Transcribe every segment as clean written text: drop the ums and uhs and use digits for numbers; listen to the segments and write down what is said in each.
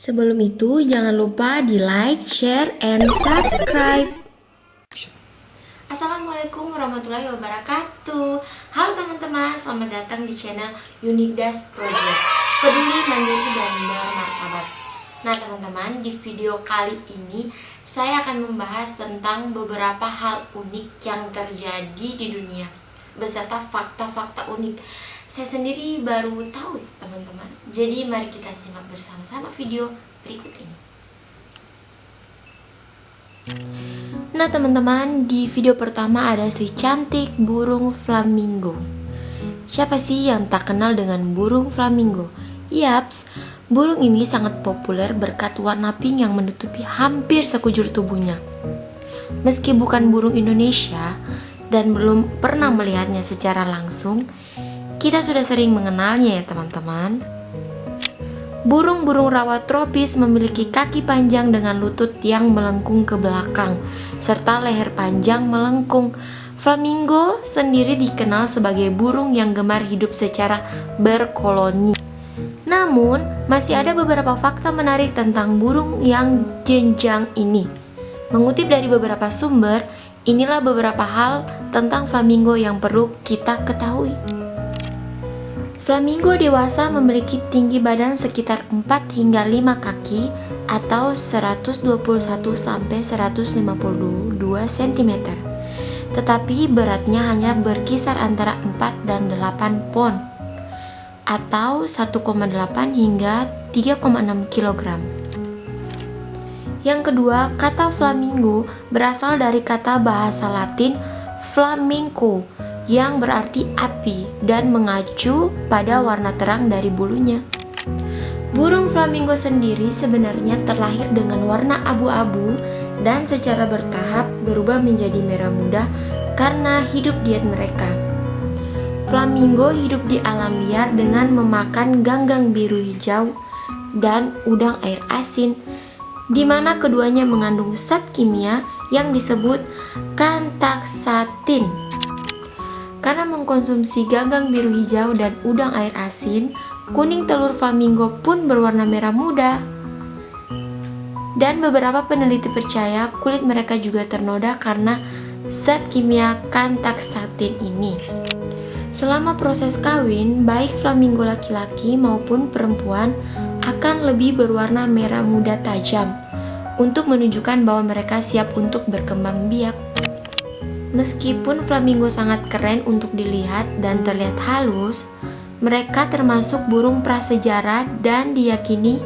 Sebelum itu, jangan lupa di like, share, and subscribe. Assalamualaikum warahmatullahi wabarakatuh. Halo teman-teman, selamat datang di channel Unique Das Project, peduli, mandiri, dan bermartabat. Nah teman-teman, di video kali ini saya akan membahas tentang beberapa hal unik yang terjadi di dunia beserta fakta-fakta unik. Saya sendiri baru tahu teman-teman. Jadi mari kita simak bersama-sama video berikut ini. Nah teman-teman, di video pertama ada si cantik burung flamingo. Siapa sih yang tak kenal dengan burung flamingo? Yaps, burung ini sangat populer berkat warna pink yang menutupi hampir sekujur tubuhnya. Meski bukan burung Indonesia dan belum pernah melihatnya secara langsung, kita sudah sering mengenalnya ya teman-teman. Burung-burung rawa tropis memiliki kaki panjang dengan lutut yang melengkung ke belakang, serta leher panjang melengkung. Flamingo sendiri dikenal sebagai burung yang gemar hidup secara berkoloni. Namun, masih ada beberapa fakta menarik tentang burung yang jenjang ini. Mengutip dari beberapa sumber, inilah beberapa hal tentang flamingo yang perlu kita ketahui. Flamingo dewasa memiliki tinggi badan sekitar 4 hingga 5 kaki atau 121 sampai 152 cm. Tetapi beratnya hanya berkisar antara 4 dan 8 pon atau 1,8 hingga 3,6 kg. Yang kedua, kata flamingo berasal dari kata bahasa Latin flamenco yang berarti api dan mengacu pada warna terang dari bulunya. Burung flamingo sendiri sebenarnya terlahir dengan warna abu-abu dan secara bertahap berubah menjadi merah muda karena hidup diet mereka. Flamingo hidup di alam liar dengan memakan ganggang biru hijau dan udang air asin, di mana keduanya mengandung zat kimia yang disebut kantaksatin. Karena mengkonsumsi ganggang biru hijau dan udang air asin, kuning telur flamingo pun berwarna merah muda. Dan beberapa peneliti percaya kulit mereka juga ternoda karena zat kimia kantaksatin ini. Selama proses kawin, baik flamingo laki-laki maupun perempuan akan lebih berwarna merah muda tajam untuk menunjukkan bahwa mereka siap untuk berkembang biak. Meskipun flamingo sangat keren untuk dilihat dan terlihat halus, mereka termasuk burung prasejarah dan diyakini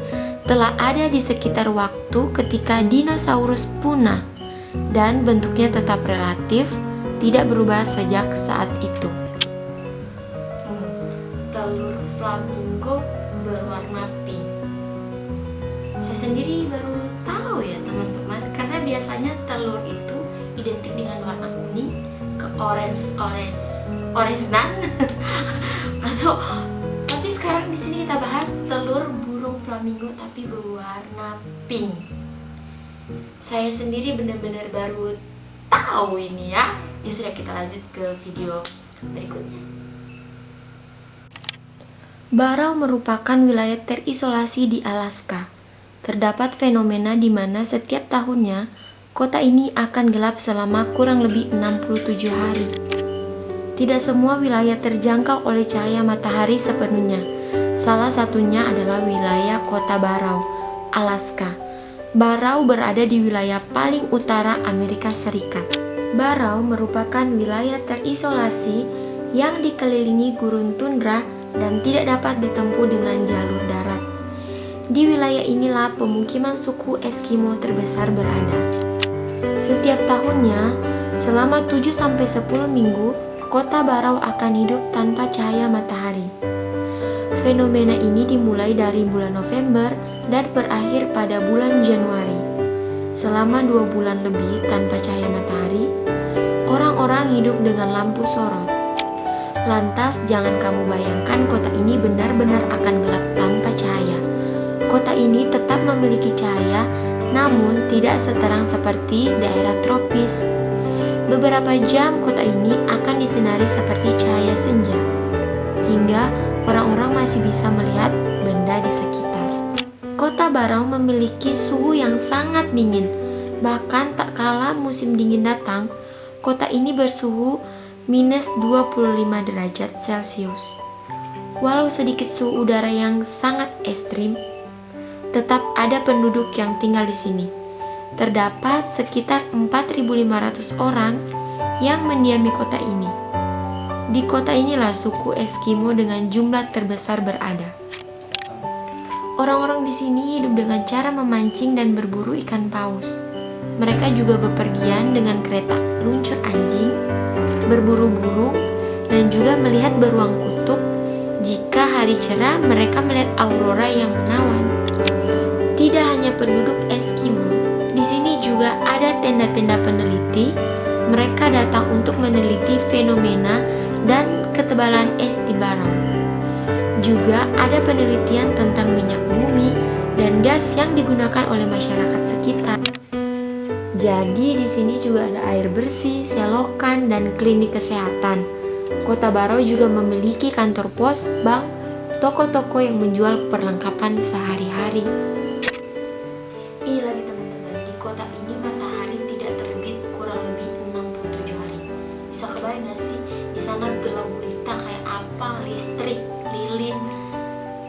telah ada di sekitar waktu ketika dinosaurus punah, dan bentuknya tetap relatif tidak berubah sejak saat itu. Telur flamingo berwarna pink. Saya sendiri baru tahu ya teman-teman, karena biasanya telur itu identik dengan warna kuning ke orange dan atau tapi sekarang di sini kita bahas telur burung flamingo tapi berwarna pink. Saya sendiri benar-benar baru tahu ini ya. Ya sudah, kita lanjut ke video berikutnya. Barrow merupakan wilayah terisolasi di Alaska. Terdapat fenomena di mana setiap tahunnya kota ini akan gelap selama kurang lebih 67 hari. Tidak semua wilayah terjangkau oleh cahaya matahari sepenuhnya. Salah satunya adalah wilayah kota Barrow, Alaska. Barrow berada di wilayah paling utara Amerika Serikat. Barrow merupakan wilayah terisolasi yang dikelilingi gurun tundra dan tidak dapat ditempuh dengan jalur darat. Di wilayah inilah pemukiman suku Eskimo terbesar berada. Setiap tahunnya, selama 7-10 minggu, kota Barrow akan hidup tanpa cahaya matahari. Fenomena ini dimulai dari bulan November dan berakhir pada bulan Januari. Selama 2 bulan lebih tanpa cahaya matahari, orang-orang hidup dengan lampu sorot. Lantas, jangan kamu bayangkan kota ini benar-benar akan gelap tanpa cahaya. Kota ini tetap memiliki cahaya, namun tidak seterang seperti daerah tropis. Beberapa jam kota ini akan disinari seperti cahaya senja, hingga orang-orang masih bisa melihat benda di sekitar. Kota Kota Barrow memiliki suhu yang sangat dingin. Bahkan tak kala musim dingin datang, kota ini bersuhu minus 25 derajat Celcius. Walau sedikit suhu udara yang sangat ekstrim, tetap ada penduduk yang tinggal di sini. Terdapat sekitar 4.500 orang yang mendiami kota ini. Di kota inilah suku Eskimo dengan jumlah terbesar berada. Orang-orang di sini hidup dengan cara memancing dan berburu ikan paus. Mereka juga bepergian dengan kereta luncur anjing, berburu burung, dan juga melihat beruang kutub. Jika hari cerah, mereka melihat aurora yang menawan. Tidak hanya penduduk Eskimo, di sini juga ada tenda-tenda peneliti. Mereka datang untuk meneliti fenomena dan ketebalan es di Barrow. Juga ada penelitian tentang minyak bumi dan gas yang digunakan oleh masyarakat sekitar. Jadi di sini juga ada air bersih, selokan, dan klinik kesehatan. Kota Barrow juga memiliki kantor pos, bank, toko-toko yang menjual perlengkapan sehari-hari. Ini lagi teman-teman, di kota ini matahari tidak terbit kurang lebih 67 hari. Bisa kebayang gak sih? Di sana gelap gulita kayak apa, listrik, lilin.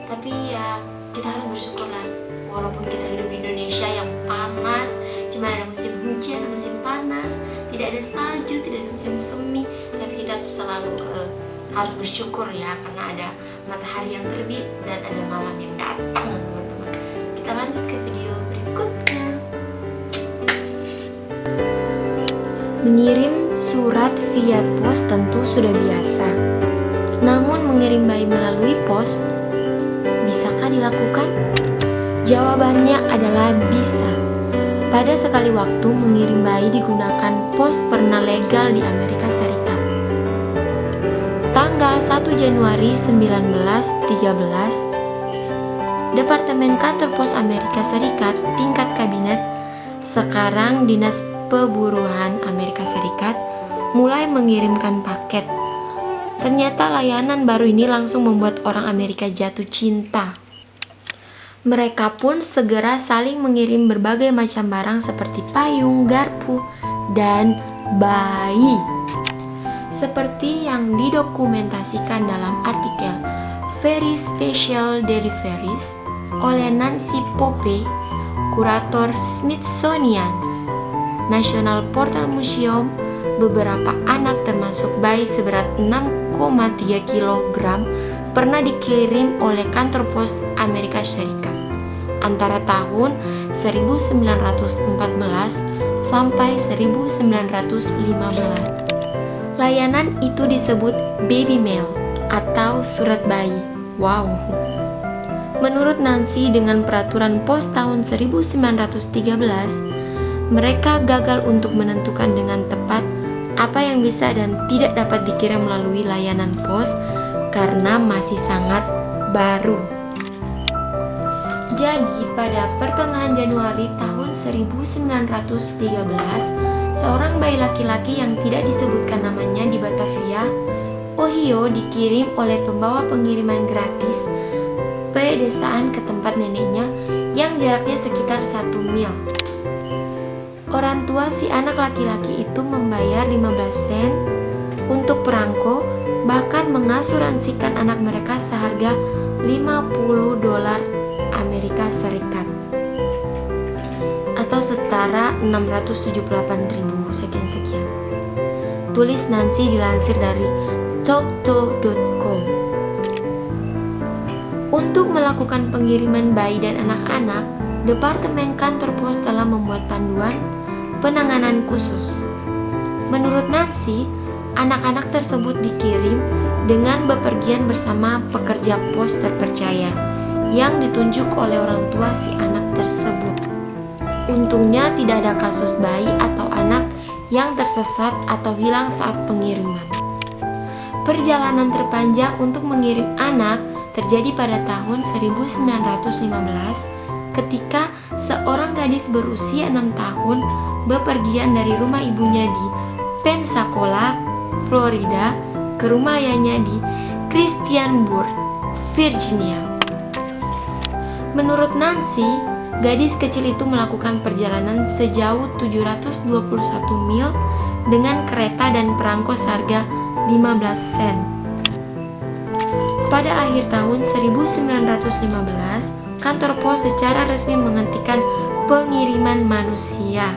Tapi ya kita harus bersyukur lah, walaupun kita hidup di Indonesia yang panas, cuma ada musim hujan, ada musim panas, tidak ada salju, tidak ada musim semi, tapi kita selalu harus bersyukur ya, karena ada matahari yang terbit dan ada malam yang datang, teman-teman. Kita lanjut ke video berikutnya. Mengirim surat via pos tentu sudah biasa. Namun mengirim bayi melalui pos, bisakah dilakukan? Jawabannya adalah bisa. Pada sekali waktu mengirim bayi digunakan pos pernah legal di Amerika Serikat. Tanggal 1 Januari 1913, Departemen Kantor Pos Amerika Serikat tingkat kabinet, sekarang Dinas Perburuan Amerika Serikat, mulai mengirimkan paket. Ternyata layanan baru ini langsung membuat orang Amerika jatuh cinta. Mereka pun segera saling mengirim berbagai macam barang seperti payung, garpu, dan bayi. Seperti yang didokumentasikan dalam artikel Very Special Deliveries oleh Nancy Pope, kurator Smithsonian National Portal Museum. Beberapa anak termasuk bayi seberat 6,3 kg pernah dikirim oleh kantor pos Amerika Serikat antara tahun 1914 sampai 1915. Layanan itu disebut baby mail atau surat bayi. Wow. Menurut Nancy, dengan peraturan pos tahun 1913, mereka gagal untuk menentukan dengan tepat apa yang bisa dan tidak dapat dikirim melalui layanan pos karena masih sangat baru. Jadi pada pertengahan Januari tahun 1913, seorang bayi laki-laki yang tidak disebutkan namanya di Batavia, Ohio, dikirim oleh pembawa pengiriman gratis pedesaan ke tempat neneknya yang jaraknya sekitar 1 mil. Orang tua si anak laki-laki itu membayar 15 sen untuk perangko, bahkan mengasuransikan anak mereka seharga $50 Amerika Serikat atau setara 678.000 sekian-sekian. Tulis Nancy dilansir dari talkto.com. Untuk melakukan pengiriman bayi dan anak-anak, Departemen Kantor Pos telah membuat panduan penanganan khusus. Menurut Nancy, anak-anak tersebut dikirim dengan bepergian bersama pekerja pos terpercaya yang ditunjuk oleh orang tua si anak tersebut. Untungnya tidak ada kasus bayi atau anak yang tersesat atau hilang saat pengiriman. Perjalanan terpanjang untuk mengirim anak terjadi pada tahun 1915 ketika seorang gadis berusia 6 tahun bepergian dari rumah ibunya di Pensacola, Florida ke rumah ayahnya di Christiansburg, Virginia. Menurut Nancy, gadis kecil itu melakukan perjalanan sejauh 721 mil dengan kereta dan perangko seharga 15 sen. Pada akhir tahun 1915, kantor pos secara resmi menghentikan pengiriman manusia.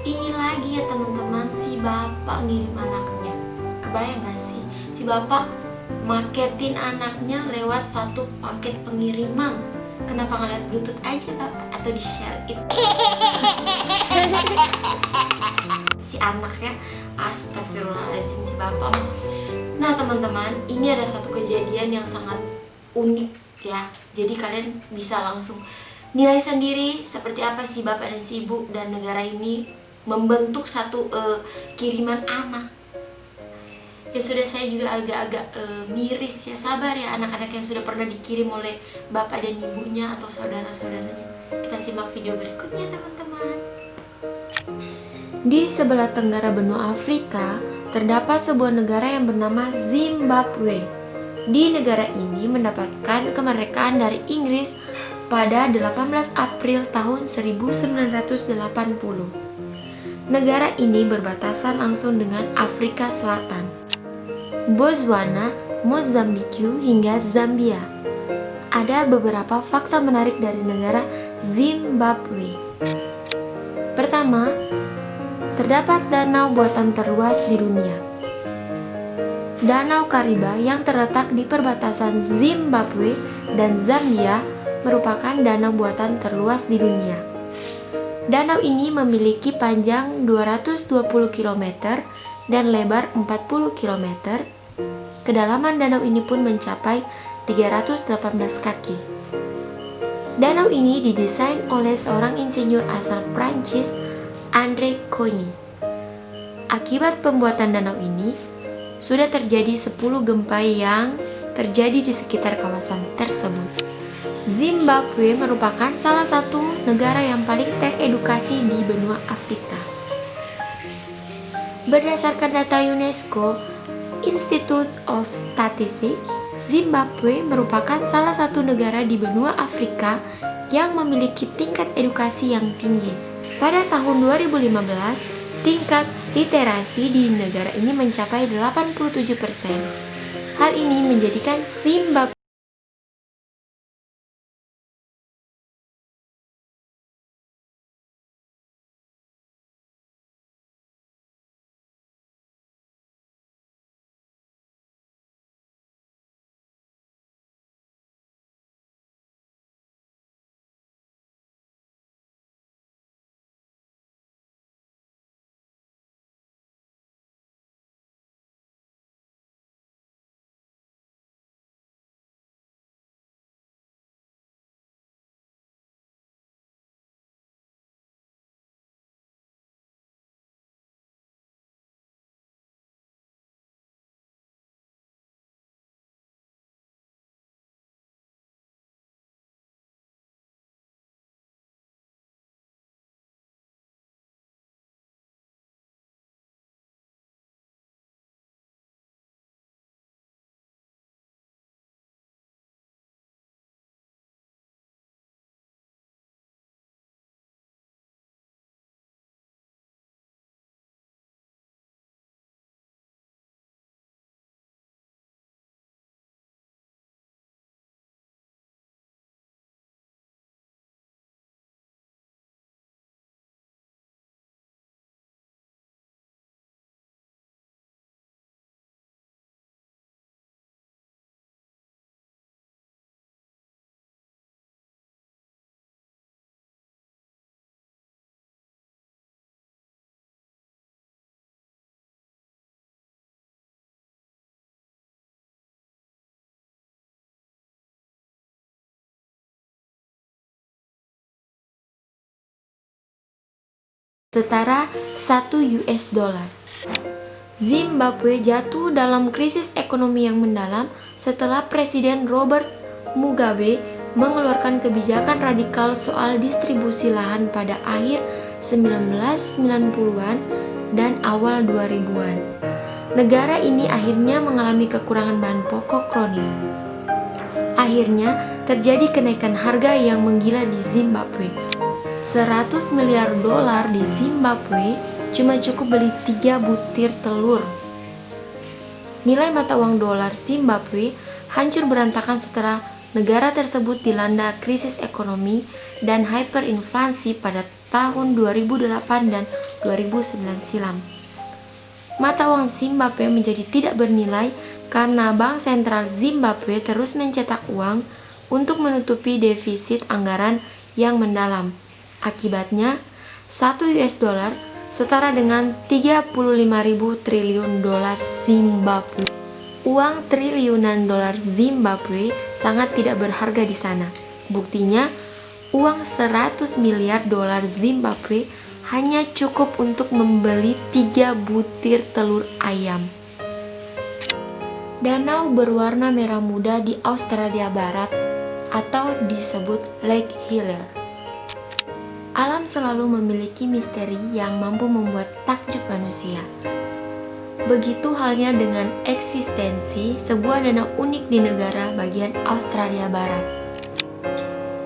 Ini lagi ya teman-teman, si bapak ngirim anaknya. Kebayang gak sih? Si bapak marketin anaknya lewat satu paket pengiriman. Kenapa nggak lihat Bluetooth aja bapak? Atau di share it? Si anaknya, astagfirullahaladzim, si bapak. Nah teman-teman, ini ada satu kejadian yang sangat unik ya. Jadi kalian bisa langsung nilai sendiri seperti apa si bapak dan si ibu dan negara ini membentuk satu kiriman anak. Ya sudah, saya juga agak-agak miris ya. Sabar ya anak-anak yang sudah pernah dikirim oleh bapak dan ibunya atau saudara-saudaranya. Kita simak video berikutnya teman-teman. Di sebelah tenggara benua Afrika terdapat sebuah negara yang bernama Zimbabwe. Di negara ini mendapatkan kemerdekaan dari Inggris pada 18 April tahun 1980. Negara ini berbatasan langsung dengan Afrika Selatan, Botswana, Mozambik hingga Zambia. Ada beberapa fakta menarik dari negara Zimbabwe. Pertama, terdapat danau buatan terluas di dunia. Danau Kariba yang terletak di perbatasan Zimbabwe dan Zambia merupakan danau buatan terluas di dunia. Danau ini memiliki panjang 220 km dan lebar 40 km. Kedalaman danau ini pun mencapai 318 kaki. Danau ini didesain oleh seorang insinyur asal Prancis, André Cogne. Akibat pembuatan danau ini, sudah terjadi 10 gempa yang terjadi di sekitar kawasan tersebut. Zimbabwe merupakan salah satu negara yang paling teredukasi di benua Afrika. Berdasarkan data UNESCO, Institute of Statistics, Zimbabwe merupakan salah satu negara di benua Afrika yang memiliki tingkat edukasi yang tinggi. Pada tahun 2015, tingkat literasi di negara ini mencapai 87%. Hal ini menjadikan Zimbabwe setara 1 US dollar. Zimbabwe jatuh dalam krisis ekonomi yang mendalam setelah Presiden Robert Mugabe mengeluarkan kebijakan radikal soal distribusi lahan pada akhir 1990-an dan awal 2000-an. Negara ini akhirnya mengalami kekurangan bahan pokok kronis. Akhirnya, terjadi kenaikan harga yang menggila di Zimbabwe. 100 miliar dolar di Zimbabwe cuma cukup beli 3 butir telur. Nilai mata uang dolar Zimbabwe hancur berantakan setelah negara tersebut dilanda krisis ekonomi dan hyperinflasi pada tahun 2008 dan 2009 silam. Mata uang Zimbabwe menjadi tidak bernilai karena Bank Sentral Zimbabwe terus mencetak uang untuk menutupi defisit anggaran yang mendalam. Akibatnya, 1 US dollar setara dengan 35.000 triliun dolar Zimbabwe. Uang triliunan dolar Zimbabwe sangat tidak berharga di sana. Buktinya, uang 100 miliar dolar Zimbabwe hanya cukup untuk membeli 3 butir telur ayam. Danau berwarna merah muda di Australia Barat atau disebut Lake Hillier. Alam selalu memiliki misteri yang mampu membuat takjub manusia. Begitu halnya dengan eksistensi sebuah danau unik di negara bagian Australia Barat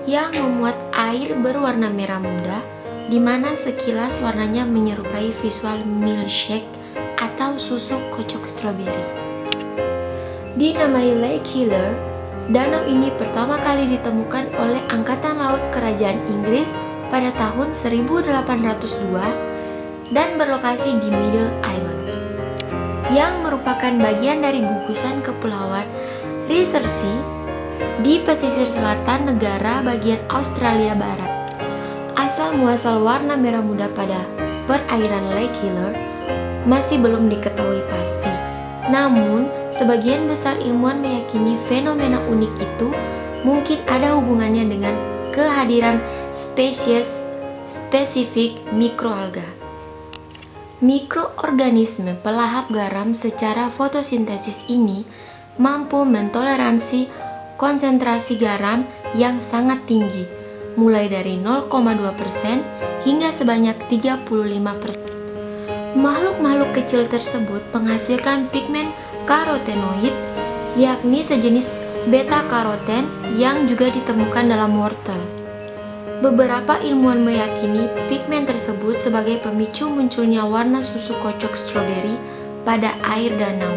yang memuat air berwarna merah muda, di mana sekilas warnanya menyerupai visual milkshake atau susu kocok stroberi. Dinamai Lake Hillier, danau ini pertama kali ditemukan oleh Angkatan Laut Kerajaan Inggris pada tahun 1802 dan berlokasi di Middle Island, yang merupakan bagian dari gugusan kepulauan Resersea di pesisir selatan negara bagian Australia Barat. Asal-muasal warna merah muda pada perairan Lake Hillier masih belum diketahui pasti. Namun, sebagian besar ilmuwan meyakini fenomena unik itu mungkin ada hubungannya dengan kehadiran spesies spesifik mikroalga. Mikroorganisme pelahap garam secara fotosintesis ini mampu mentoleransi konsentrasi garam yang sangat tinggi, mulai dari 0,2% hingga sebanyak 35%. Makhluk-makhluk kecil tersebut menghasilkan pigmen karotenoid, yakni sejenis beta-karoten yang juga ditemukan dalam wortel. Beberapa ilmuwan meyakini pigmen tersebut sebagai pemicu munculnya warna susu kocok stroberi pada air danau.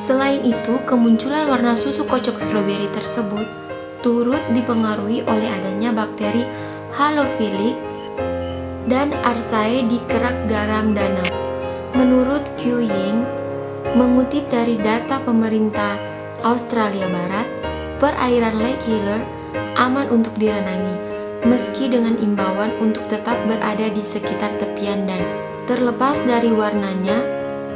Selain itu, kemunculan warna susu kocok stroberi tersebut turut dipengaruhi oleh adanya bakteri halophilic dan archaea di kerak garam danau. Menurut Q Ying, mengutip dari data pemerintah Australia Barat, perairan Lake Hillier aman untuk direnangi, meski dengan imbauan untuk tetap berada di sekitar tepian dan terlepas dari warnanya,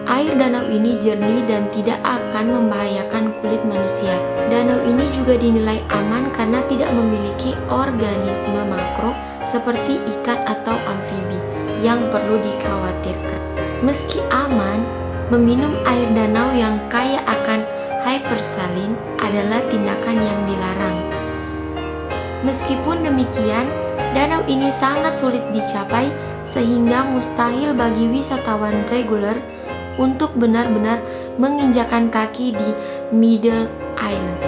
air danau ini jernih dan tidak akan membahayakan kulit manusia. Danau ini juga dinilai aman karena tidak memiliki organisme makro seperti ikan atau amfibi yang perlu dikhawatirkan. Meski aman, meminum air danau yang kaya akan hypersalin adalah tindakan yang dilarang. Meskipun demikian, danau ini sangat sulit dicapai sehingga mustahil bagi wisatawan reguler untuk benar-benar menginjakan kaki di Middle Island.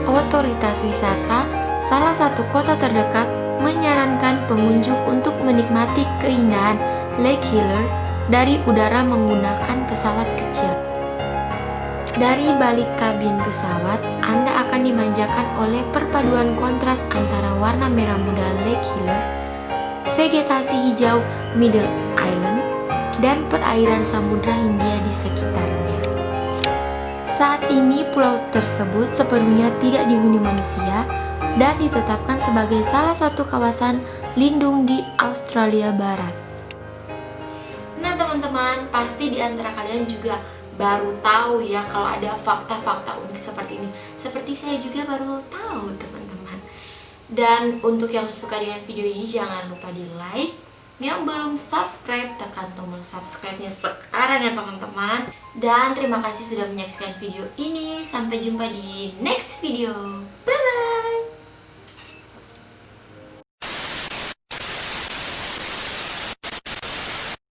Otoritas wisata salah satu kota terdekat menyarankan pengunjung untuk menikmati keindahan Lake Hillier dari udara menggunakan pesawat kecil. Dari balik kabin pesawat, Anda akan dimanjakan oleh perpaduan kontras antara warna merah muda Lake Hillier, vegetasi hijau Middle Island, dan perairan Samudra Hindia di sekitarnya. Saat ini pulau tersebut sepenuhnya tidak dihuni manusia dan ditetapkan sebagai salah satu kawasan lindung di Australia Barat. Nah teman-teman, pasti di antara kalian juga baru tahu ya kalau ada fakta-fakta unik seperti ini. Seperti saya juga baru tahu teman-teman. Dan untuk yang suka dengan video ini jangan lupa di like. Yang belum subscribe, tekan tombol subscribe-nya sekarang ya teman-teman. Dan terima kasih sudah menyaksikan video ini. Sampai jumpa di next video. Bye bye.